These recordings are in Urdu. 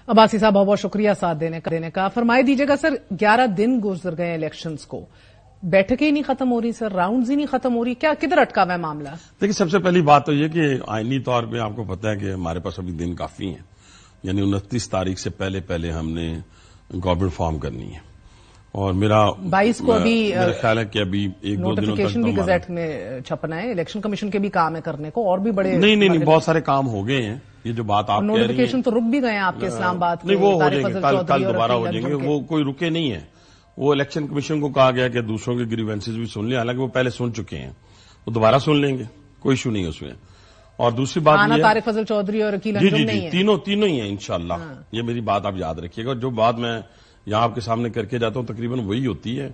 عباسی صاحب بہت بہت شکریہ ساتھ دینے کا. فرمائے دیجیے گا سر 11 دن گزر گئے الیکشنز کو, بیٹھکیں ہی نہیں ختم ہو رہی سر, راؤنڈز ہی نہیں ختم ہو رہی, کیا کدھر اٹکا ہوا ہے معاملہ؟ دیکھیں سب سے پہلی بات تو یہ کہ آئینی طور پہ آپ کو پتہ ہے کہ ہمارے پاس ابھی دن کافی ہیں, یعنی 29 تاریخ سے پہلے ہم نے گورنمنٹ فارم کرنی ہے, اور میرا 22 کو ابھی میرا خیال ہے کہ ابھی ایک دو دنوں تک نوٹیفیکیشن بھی گزٹ میں چھپنا ہے. الیکشن کمیشن کے بھی کام ہے کرنے کو, اور بھی بڑے نہیں بہت سارے کام ہو گئے ہیں. یہ جو بات آپ کہہ رہی ہیں نوٹیفیکیشن تو رک بھی گئے ہیں آپ کے اسلام آباد نہیں, وہ ہو جائیں گے, کل دوبارہ ہو جائیں گے. وہ کوئی رکے نہیں ہے. وہ الیکشن کمیشن کو کہا گیا کہ دوسروں کے گریوینسز بھی سن لیں, حالانکہ وہ پہلے سن چکے ہیں, وہ دوبارہ سن لیں گے, کوئی ایشو نہیں اس میں. اور دوسری بات یہ طارق فضل چودھری اور وکیل انجم نہیں ہے, تینوں ہی ہیں انشاءاللہ. یہ میری بات آپ یاد رکھیے گا, جو بات میں یہاں آپ کے سامنے کر کے جاتا ہوں تقریباً وہی ہوتی ہے.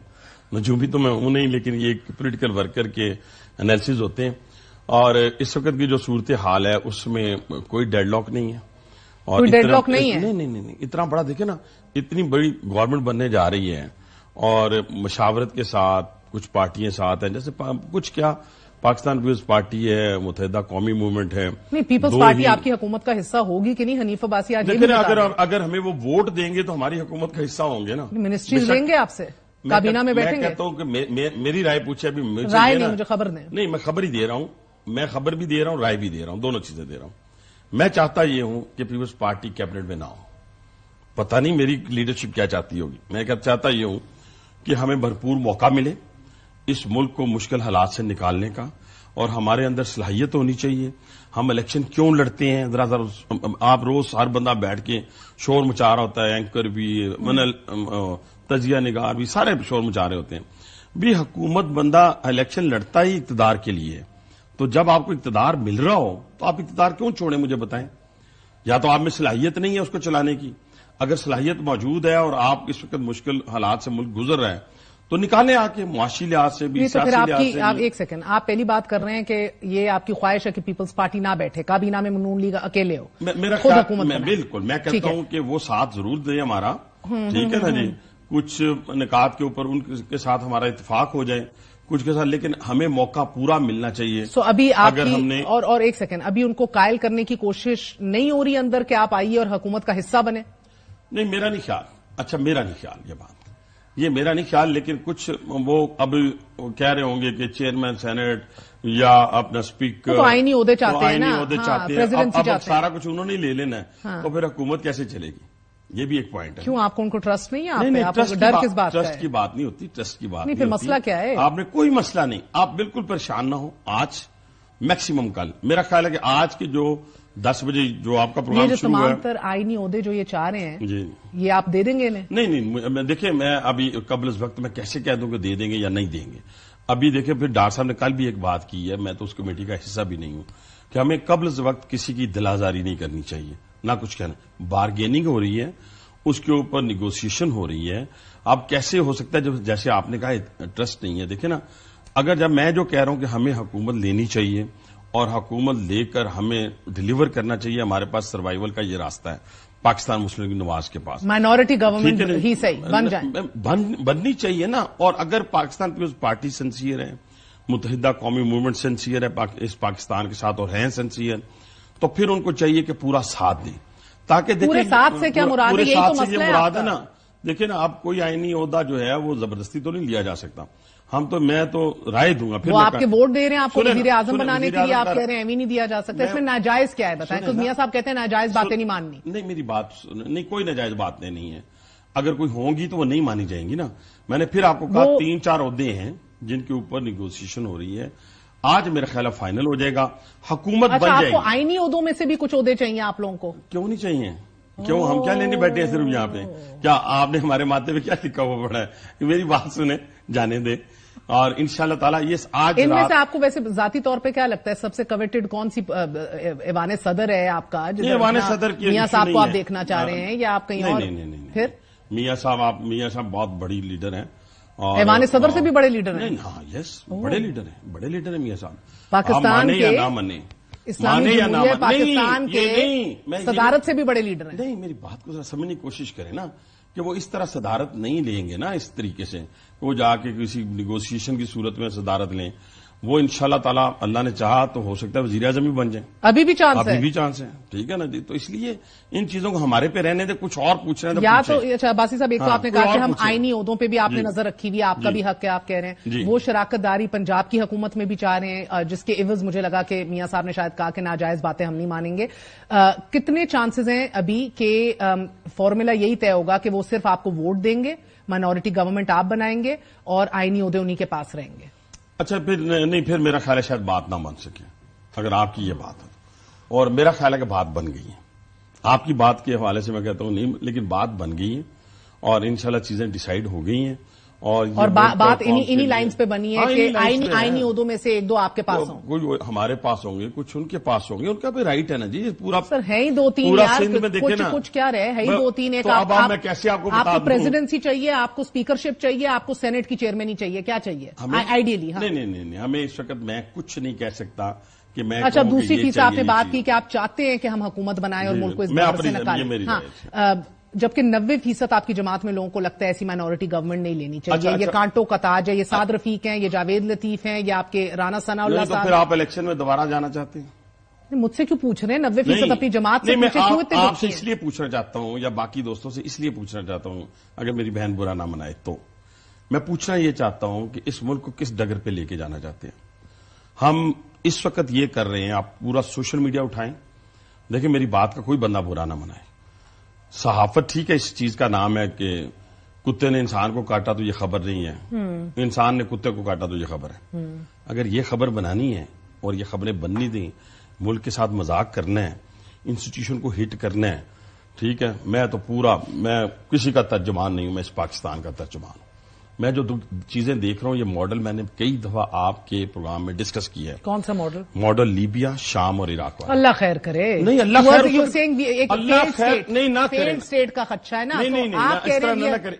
نجومی تو میں ہوں نہیں, لیکن یہ ایک پولیٹیکل ورکر کے انالیسز ہوتے ہیں. اور اس وقت کی جو صورتحال ہے اس میں کوئی ڈیڈ لاک نہیں ہے. اور کوئی ڈیڈ لاک نہیں ہے؟ نہیں, اتنا بڑا دیکھیں نا, اتنی بڑی گورنمنٹ بننے جا رہی ہے, اور مشاورت کے ساتھ کچھ پارٹیاں ساتھ ہیں, جیسے کچھ کیا پاکستان پیپلز پارٹی ہے, متحدہ قومی موومنٹ ہے. نہیں, پیپلز پارٹی آپ کی حکومت کا حصہ ہوگی کہ نہیں؟ حنیف عباسی آج لیکن اگر ہمیں وہ ووٹ دیں گے تو ہماری حکومت کا حصہ ہوں گے نا. منسٹریز لیں گے آپ سے, کابینہ میں بیٹھیں گے. میں کہتا ہوں کہ میری رائے پوچھے ابھی رائے نہیں, مجھے خبر نہیں, میں خبر ہی دے رہا ہوں, میں خبر بھی دے رہا ہوں, رائے بھی دے رہا ہوں, دونوں چیزیں دے رہا ہوں. میں چاہتا یہ ہوں کہ پیپلز پارٹی کیبنٹ میں نہ ہو. پتہ نہیں میری لیڈرشپ کیا چاہتی ہوگی. میں چاہتا یہ ہوں کہ ہمیں بھرپور موقع ملے اس ملک کو مشکل حالات سے نکالنے کا, اور ہمارے اندر صلاحیت ہونی چاہیے. ہم الیکشن کیوں لڑتے ہیں؟ ذرا آپ روز ہر بندہ بیٹھ کے شور مچا رہا ہوتا ہے, اینکر بھی, تجزیہ نگار بھی, سارے شور مچا رہے ہوتے ہیں. بھی حکومت بندہ الیکشن لڑتا ہی اقتدار کے لیے, تو جب آپ کو اقتدار مل رہا ہو تو آپ اقتدار کیوں چھوڑیں؟ مجھے بتائیں. یا تو آپ میں صلاحیت نہیں ہے اس کو چلانے کی. اگر صلاحیت موجود ہے اور آپ اس وقت مشکل حالات سے ملک گزر رہا ہے تو نکالیں آ کے, معاشی لحاظ سے بھی, سیاسی لحاظ سے بھی. آپ ایک سیکنڈ, آپ پہلی بات کر رہے ہیں کہ یہ آپ کی خواہش ہے کہ پیپلز پارٹی نہ بیٹھے, کابینہ میں نون لیگ اکیلے ہو. میرا خیال بالکل, میں کہتا ہوں کہ وہ ساتھ ضرور دیں ہمارا, ٹھیک ہے نا جی, کچھ نکات کے اوپر ان کے ساتھ ہمارا اتفاق ہو جائے, کچھ کے ساتھ, لیکن ہمیں موقع پورا ملنا چاہیے. ابھی آپ اور ایک سیکنڈ, ابھی ان کو قائل کرنے کی کوشش نہیں ہو رہی اندر کہ آپ آئیے اور حکومت کا حصہ بنے؟ نہیں, میرا نہیں خیال. اچھا, میرا نہیں خیال, یہ بات یہ میرا نہیں خیال, لیکن کچھ وہ اب کہہ رہے ہوں گے کہ چیئرمین سینٹ یا اپنا اسپیکر تو آئینی عہدے چاہتے ہیں نا, اب سارا کچھ انہوں نے لے لینا ہے, تو پھر حکومت کیسے چلے گی؟ یہ بھی ایک پوائنٹ ہے. کیوں آپ کو ان کو ٹرسٹ نہیں ہے؟ ڈر کس بات کا ہے؟ ٹرسٹ کی بات نہیں ہوتی, ٹرسٹ کی بات نہیں. پھر مسئلہ کیا ہے؟ آپ نے کوئی مسئلہ نہیں, آپ بالکل پریشان نہ ہو. آج میکسیمم کل, میرا خیال ہے کہ آج کے جو 10 بجے جو آپ کا پروگرام شروع ہے, یہ جو تمام تر آئینی عہدے جو یہ چاہ رہے ہیں, جی, یہ آپ دے دیں گے انہیں؟ نہیں, دیکھیں میں ابھی قبل اس وقت میں کیسے کہہ دوں کہ دے دیں گے یا نہیں دیں گے. ابھی دیکھیں, پھر ڈاکٹر صاحب نے کل بھی ایک بات کی ہے, میں تو اس کمیٹی کا حصہ بھی نہیں ہوں, کہ ہمیں قبل اس وقت کسی کی دلازاری نہیں کرنی چاہیے, نہ کچھ کہنا. بارگیننگ ہو رہی ہے, اس کے اوپر نیگوسیشن ہو رہی ہے. اب کیسے ہو سکتا ہے جیسے آپ نے کہا ٹرسٹ نہیں ہے؟ دیکھیں نا, اگر جب میں جو کہہ رہا ہوں کہ ہمیں حکومت لینی چاہیے اور حکومت لے کر ہمیں ڈیلیور کرنا چاہیے, ہمارے پاس سروائیول کا یہ راستہ ہے پاکستان مسلم لیگ نواز کے پاس. مائنورٹی گورنمنٹ ہی صحیح بن جائے, بننی چاہیے نا. اور اگر پاکستان پیپلز پارٹی سنسیئر ہے, متحدہ قومی موومنٹ سنسیئر ہے اس پاکستان کے ساتھ اور ہیں سنسیئر, تو پھر ان کو چاہیے کہ پورا ساتھ دیں, تاکہ دیکھیں پورے ساتھ سے کیا مراد ہے, یہی تو مسئلہ ہے نا. دیکھیں نا, آپ کوئی آئینی عہدہ جو ہے وہ زبردستی تو نہیں لیا جا سکتا. میں تو رائے دوں گا. پھر وہ آپ کے ووٹ دے رہے ہیں آپ کو وزیر اعظم بنانے کے لیے, آپ کہہ رہے ہیں ایویں نہیں دیا جا سکتا. اس میں ناجائز کیا ہے بتائیں؟ تو میاں صاحب کہتے ہیں ناجائز باتیں نہیں ماننی. نہیں, میری بات نہیں, کوئی ناجائز باتیں نہیں ہے. اگر کوئی ہوں گی تو وہ نہیں مانی جائیں گی نا. میں نے پھر آپ کو کہا 3-4 عہدے ہیں جن کے اوپر نیگوسیشن ہو رہی ہے. آج میرا خیال ہے فائنل ہو جائے گا, حکومت بن جائے گی. آپ کو آئینی عہدوں میں سے بھی کچھ عہدے چاہیے آپ لوگوں کو؟ کیوں نہیں چاہیے؟ کیوں, ہم کیا لینے بیٹھے ہیں صرف یہاں پہ؟ کیا آپ نے ہمارے ماتھے پہ کیا لکھا ہوا پڑا ہے؟ میری بات سنیں, جانے دیں. اور انشاءاللہ تعالیٰ یہ آج ان میں سے آپ کو ویسے ذاتی طور پہ کیا لگتا ہے سب سے کویٹڈ کون سی ایوان صدر ہے آپ کا؟ ایوان صدر کی میاں صاحب کو آپ دیکھنا چاہ رہے ہیں یا آپ کہیں اور؟ نہیں, پھر میاں صاحب بہت بڑی لیڈر ہیں. ایوان صدر سے بھی بڑے لیڈر ہیں؟ ہاں, یس, بڑے لیڈر ہیں میاں صاحب. پاکستان کے نہ مانے, اسلامی جمہوریہ پاکستان کے صدارت سے بھی بڑے لیڈر ہیں. نہیں, میری بات کو سمجھنے کی کوشش کریں نا, کہ وہ اس طرح صدارت نہیں لیں گے نا, اس طریقے سے وہ جا کے کسی نیگوسیشن کی صورت میں صدارت لیں. وہ انشاءاللہ تعالیٰ اللہ نے چاہا تو ہو سکتا ہے وزیر اعظم بھی بن جائیں. ابھی بھی چانس ہے. ابھی بھی چانس ہے. ٹھیک ہے نا جی. تو اس لیے ان چیزوں کو ہمارے پہ رہنے دے. کچھ اور پوچھ رہے ہیں یا تو اچھا عباسی صاحب ایک تو آپ نے کہا کہ ہم آئینی عہدوں پہ بھی آپ نے نظر رکھی ہوئی ہے, آپ کا بھی حق ہے, آپ کہہ رہے ہیں وہ شراکت داری پنجاب کی حکومت میں بھی چاہ رہے ہیں, جس کے عوض مجھے لگا کہ میاں صاحب نے شاید کہا کہ ناجائز باتیں ہم نہیں مانیں گے. کتنے چانسز ہیں ابھی کہ فارمولا یہی طے ہوگا کہ وہ صرف آپ کو ووٹ دیں گے, مائنورٹی گورنمنٹ آپ بنائیں گے اور آئینی عہدے انہی کے پاس رہیں گے؟ اچھا پھر نہیں, پھر میرا خیال ہے شاید بات نہ بن سکے اگر آپ کی یہ بات ہے. اور میرا خیال ہے کہ بات بن گئی ہے. آپ کی بات کے حوالے سے میں کہتا ہوں نہیں, لیکن بات بن گئی ہے اور انشاءاللہ چیزیں ڈیسائیڈ ہو گئی ہیں. اور بات انہی لائنز پہ بنی ہے کہ آئینی عہدوں میں سے ایک دو آپ کے پاس ہوں, کوئی ہمارے پاس ہوں گے, کچھ ان کے پاس ہوں گے. ان کا بھی رائٹ ہے نا جی. پورا سر ہے ہی دو تین یار, کچھ کیا رہے, ہے ہی دو تین. ایک آپ کو پریزیڈنسی چاہیے, آپ کو اسپیکرشپ چاہیے, آپ کو سینٹ کی چیئرمینی چاہیے, کیا چاہیے آئیڈیلی؟ نہیں, ہمیں اس وقت میں کچھ نہیں کہہ سکتا کہ میں. اچھا دوسری چیز آپ نے بات کی کہ آپ چاہتے ہیں کہ ہم حکومت بنائیں اور ملک کو اس بار سے نکالیں, جبکہ 90% آپ کی جماعت میں لوگوں کو لگتا ہے ایسی مائنورٹی گورنمنٹ نہیں لینی چاہیے. یہ کانٹوں کا تاج ہے, یہ سعد رفیق ہیں, یہ جاوید لطیف ہیں, یہ آپ کے رانا ثناء اللہ صاحب. پھر آپ الیکشن میں دوبارہ جانا چاہتے ہیں؟ مجھ سے کیوں پوچھ رہے ہیں؟ 90% اپنی جماعت سے پوچھے, کیوں اتنے آپ سے اس لیے پوچھنا چاہتا ہوں یا باقی دوستوں سے اس لیے پوچھنا چاہتا ہوں, اگر میری بہن برا نہ منائے تو میں پوچھنا یہ چاہتا ہوں کہ اس ملک کو کس ڈگر پہ لے کے جانا چاہتے ہیں. ہم اس وقت یہ کر رہے ہیں, آپ پورا سوشل میڈیا اٹھائیں, دیکھیں میری بات کا کوئی بندہ برا نہ منائے. صحافت ٹھیک ہے, اس چیز کا نام ہے کہ کتے نے انسان کو کاٹا تو یہ خبر نہیں ہے, انسان نے کتے کو کاٹا تو یہ خبر ہے. اگر یہ خبر بنانی ہے اور یہ خبریں بننی دیں, ملک کے ساتھ مذاق کرنا ہے, انسٹیٹیوشن کو ہٹ کرنا ہے, ٹھیک ہے, میں کسی کا ترجمان نہیں ہوں, میں اس پاکستان کا ترجمان ہوں. میں جو چیزیں دیکھ رہا ہوں یہ ماڈل میں نے کئی دفعہ آپ کے پروگرام میں ڈسکس کیا ہے. کون سا ماڈل؟ ماڈل لیبیا, شام اور عراق والا. اللہ خیر کرے. نہیں اللہ خیر نہیں نہ فیلڈ اسٹیٹ کا خدشہ ہے نا. نہیں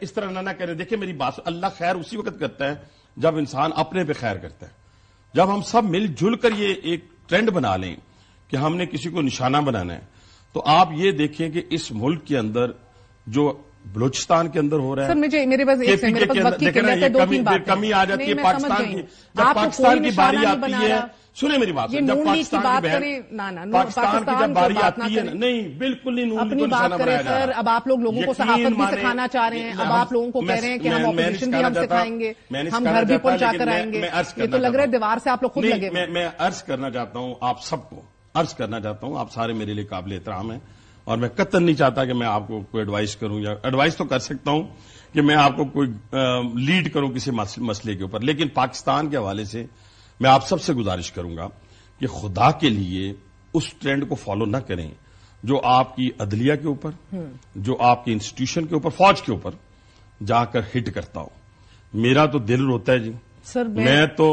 اس طرح نہ کریں. دیکھیں میری بات, اللہ خیر اسی وقت کرتا ہے جب انسان اپنے پہ خیر کرتا ہے. جب ہم سب مل جل کر یہ ایک ٹرینڈ بنا لیں کہ ہم نے کسی کو نشانہ بنانا ہے, تو آپ یہ دیکھیں کہ اس ملک کے اندر جو بلوچستان کے اندر ہو رہا ہے. سر میرے پاس وقت کی قلت ہے, 2-3 باتیں کمی آ جاتی ہے پاکستان کی. جب پاکستان کی باری آتی ہے, سنیں میری بات, جب پاکستان کی جب باری آتی ہے, نہیں بالکل نہیں, اپنی بات کریں سر. اب آپ لوگوں کو صحافت بھی سکھانا چاہ رہے ہیں, اب آپ لوگوں کو کہہ رہے ہیں کہ ہم اپوزیشن بھی ہم سکھائیں گے, ہم گھر بھی پہنچا کر آئیں گے. یہ تو لگ رہا ہے دیوار سے آپ لوگ خود لگے. میں عرض کرنا چاہتا ہوں آپ سب کو, عرض کرنا چاہتا ہوں, آپ سارے میرے لیے قابل احترام ہیں, اور میں قطعاً نہیں چاہتا کہ میں آپ کو کوئی ایڈوائز کروں, یا ایڈوائز تو کر سکتا ہوں کہ میں آپ کو کوئی لیڈ کروں کسی مسئلے کے اوپر, لیکن پاکستان کے حوالے سے میں آپ سب سے گزارش کروں گا کہ خدا کے لیے اس ٹرینڈ کو فالو نہ کریں جو آپ کی عدلیہ کے اوپر, جو آپ کی انسٹیٹیوشن کے اوپر, فوج کے اوپر جا کر ہٹ کرتا ہو. میرا تو دل روتا ہے جی سر,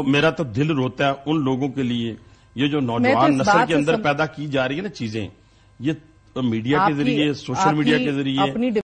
میرا تو دل روتا ہے ان لوگوں کے لیے, یہ جو نوجوان نسل کے اندر پیدا کی جا رہی ہے نا چیزیں, یہ میڈیا کے ذریعے, سوشل میڈیا کے ذریعے